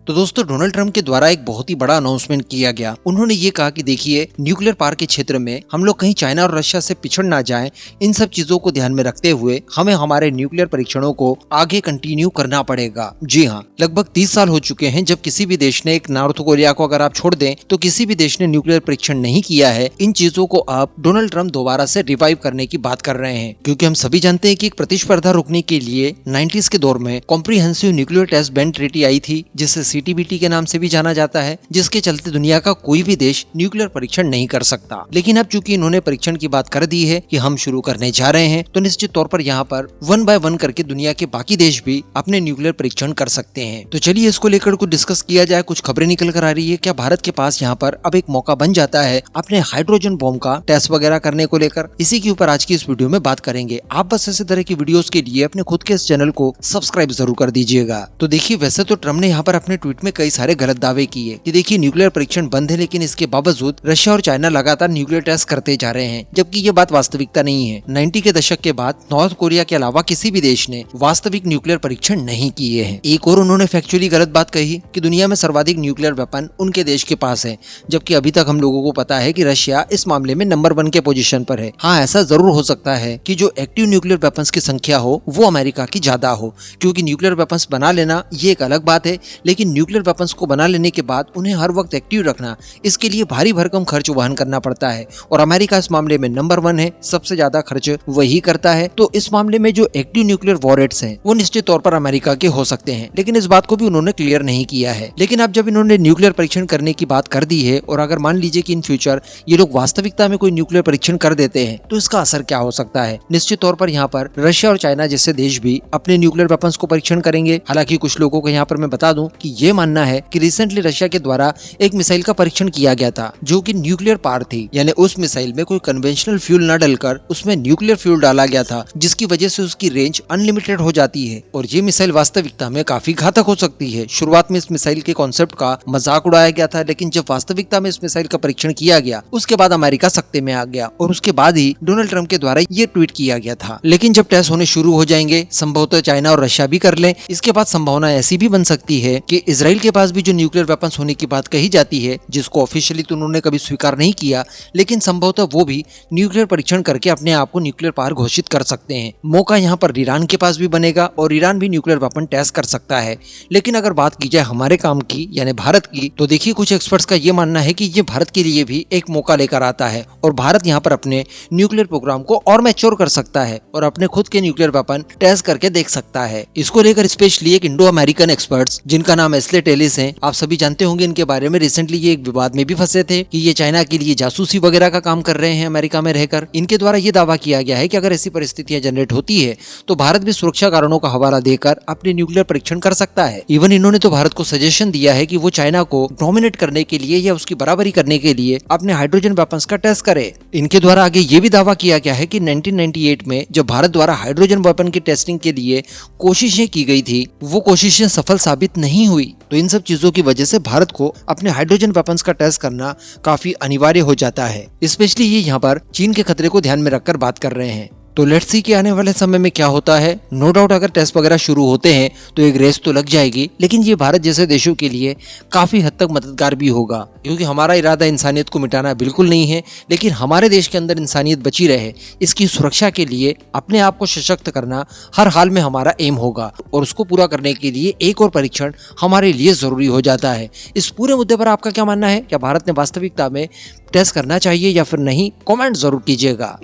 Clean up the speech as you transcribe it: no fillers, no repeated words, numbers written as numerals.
तो दोस्तों Donald Trump के द्वारा एक बहुत ही बड़ा अनाउंसमेंट किया गया। उन्होंने ये कहा कि देखिए न्यूक्लियर पावर के क्षेत्र में हम लोग कहीं चाइना और रशिया से पिछड़ ना जाएं, इन सब चीजों को ध्यान में रखते हुए हमें हमारे न्यूक्लियर परीक्षणों को आगे कंटिन्यू करना पड़ेगा। जी हाँ, लगभग 30 साल हो चुके हैं जब किसी भी देश ने, एक नॉर्थ कोरिया को अगर आप छोड़ दें तो किसी भी देश ने न्यूक्लियर परीक्षण नहीं किया है। इन चीजों को अब डोनाल्ड ट्रंप दोबारा से रिवाइव करने की बात कर रहे हैं, क्योंकि हम सभी जानते हैं कि एक प्रतिस्पर्धा रोकने के लिए 90s के दौर में comprehensive nuclear test ban treaty आई थी, जिसे सीटीबीटी के नाम से भी जाना जाता है, जिसके चलते दुनिया का कोई भी देश न्यूक्लियर परीक्षण नहीं कर सकता। लेकिन अब चूंकि इन्होंने परीक्षण की बात कर दी है कि हम शुरू करने जा रहे हैं, तो निश्चित तौर पर यहाँ पर 1 बाय 1 करके दुनिया के बाकी देश भी अपने न्यूक्लियर परीक्षण कर सकते हैं। तो चलिए इसको लेकर कुछ डिस्कस किया जाए। कुछ खबरें निकल कर आ रही है, क्या भारत के पास यहाँ पर अब एक मौका बन जाता है अपने हाइड्रोजन बॉम्ब का टेस्ट वगैरह करने को लेकर? इसी के ऊपर आज की इस वीडियो में बात करेंगे। आप बस ऐसे तरह की वीडियोस के लिए अपने खुद के इस चैनल को सब्सक्राइब जरूर कर दीजिएगा। तो देखिए, वैसे तो ट्रम्प ने यहाँ पर अपने ट्वीट में कई सारे गलत दावे किए कि देखिए न्यूक्लियर परीक्षण बंद है, लेकिन इसके बावजूद रशिया और चाइना लगातार न्यूक्लियर टेस्ट करते जा रहे हैं, जबकि ये बात वास्तविकता नहीं है। 90 के दशक के बाद नॉर्थ कोरिया के अलावा किसी भी देश ने वास्तविक न्यूक्लियर परीक्षण नहीं किए हैं। एक और उन्होंने फैक्चुअली गलत बात कही कि दुनिया में सर्वाधिक न्यूक्लियर वेपन उनके देश के पास है, जबकि अभी तक हम लोगों को पता है कि रशिया इस मामले में नंबर 1 के पोजीशन पर है। हाँ, ऐसा जरूर हो सकता है कि जो एक्टिव न्यूक्लियर वेपन्स की संख्या हो वो अमेरिका की ज्यादा हो, क्योंकि न्यूक्लियर वेपन्स बना लेना ये एक अलग बात है, लेकिन न्यूक्लियर वेपन्स को बना लेने के बाद उन्हें हर वक्त एक्टिव रखना, इसके लिए भारी भरकम खर्च वहन करना पड़ता है। और अमेरिका इस मामले में नंबर 1 है, सबसे ज्यादा खर्च वही करता है। तो इस मामले में जो एक्टिव न्यूक्लियर वॉरेट्स हैं वो निश्चित तौर पर अमेरिका के हो सकते हैं, लेकिन इस बात को भी उन्होंने क्लियर नहीं किया है। लेकिन अब जब इन्होंने न्यूक्लियर परीक्षण करने की बात कर दी है, और अगर मान लीजिए कि इन फ्यूचर ये लोग वास्तविकता में कोई न्यूक्लियर परीक्षण कर देते हैं, तो इसका असर क्या हो सकता है? निश्चित तौर पर यहाँ पर रशिया और चाइना जैसे देश भी अपने न्यूक्लियर वेपन्स को परीक्षण करेंगे। हालांकि कुछ लोगों को यहाँ पर मैं बता दूं कि ये मानना है कि रिसेंटली रशिया के द्वारा एक मिसाइल का परीक्षण किया गया था जो कि न्यूक्लियर पावर थी, यानी उस मिसाइल में कोई कन्वेंशनल फ्यूल न डलकर उसमें न्यूक्लियर फ्यूल डाला गया था, जिसकी वजह से उसकी रेंज अनलिमिटेड हो जाती है और ये मिसाइल वास्तविकता में काफी घातक हो सकती है। शुरुआत में इस मिसाइल के कॉन्सेप्ट का मजाक उड़ाया गया था, लेकिन जब वास्तविकता में इस मिसाइल का परीक्षण किया गया उसके बाद अमेरिका सख्ते में आ गया, और उसके बाद ही डोनाल्ड ट्रंप के द्वारा ये ट्वीट किया गया था। लेकिन जब टेस्ट होने शुरू हो जाएंगे, संभवतः चाइना और रशिया भी कर लें, इसके बाद संभावना ऐसी भी बन सकती है कि इजराइल के पास भी जो न्यूक्लियर वेपन्स होने की बात कही जाती है, जिसको ऑफिशियली तो उन्होंने कभी स्वीकार नहीं किया, लेकिन संभवतः वो भी न्यूक्लियर परीक्षण करके अपने आप को न्यूक्लियर पावर घोषित कर सकते हैं। मौका यहाँ पर ईरान के पास भी बनेगा और ईरान भी न्यूक्लियर वेपन टेस्ट कर सकता है। लेकिन अगर बात की जाए हमारे काम की, यानी भारत की, तो देखिए कुछ एक्सपर्ट्स का ये मानना है कि ये भारत के लिए भी एक मौका लेकर आता है, और भारत यहाँ पर अपने न्यूक्लियर प्रोग्राम को और मैच्योर कर सकता है और अपने खुद के न्यूक्लियर वेपन टेस्ट करके देख सकता है। इसको लेकर स्पेशली एक इंडो अमेरिकन एक्सपर्ट्स, जिनका नाम एस्ले टेलिस है, आप सभी जानते होंगे इनके बारे में। रिसेंटली ये एक विवाद में भी फंसे थे कि ये चाइना के लिए जासूसी वगैरह का काम कर रहे हैं अमेरिका में रहकर। इनके द्वारा ये दावा किया गया है कि अगर ऐसी परिस्थितियां जनरेट होती है तो भारत भी सुरक्षा कारणों का हवाला देकर अपने न्यूक्लियर परीक्षण कर सकता है। इवन इन्होंने तो भारत को सजेशन दिया है कि वो चाइना को डोमिनेट करने के लिए या उसकी बराबरी करने के लिए अपने हाइड्रोजन वेपन्स का टेस्ट करे। इनके द्वारा आगे ये भी दावा किया गया है कि 1998 में जब भारत द्वारा हाइड्रोजन वेपन की टेस्टिंग के लिए कोशिशें की गई थी, वो कोशिशें सफल साबित नहीं हुई। तो इन सब चीजों की वजह से भारत को अपने हाइड्रोजन वेपन्स का टेस्ट करना काफी अनिवार्य हो जाता है। स्पेशली ये यहाँ पर चीन के खतरे को ध्यान में रखकर बात कर रहे हैं। तो लेट्स सी कि आने वाले समय में क्या होता है। नो डाउट अगर टेस्ट वगैरह शुरू होते हैं तो एक रेस तो लग जाएगी, लेकिन ये भारत जैसे देशों के लिए काफी हद तक मददगार भी होगा, क्योंकि हमारा इरादा इंसानियत को मिटाना बिल्कुल नहीं है, लेकिन हमारे देश के अंदर इंसानियत बची रहे, इसकी सुरक्षा के लिए अपने आप को सशक्त करना हर हाल में हमारा एम होगा, और उसको पूरा करने के लिए एक और परीक्षण हमारे लिए जरूरी हो जाता है। इस पूरे मुद्दे पर आपका क्या मानना है? क्या भारत ने वास्तविकता में टेस्ट करना चाहिए या फिर नहीं? कमेंट जरूर कीजिएगा।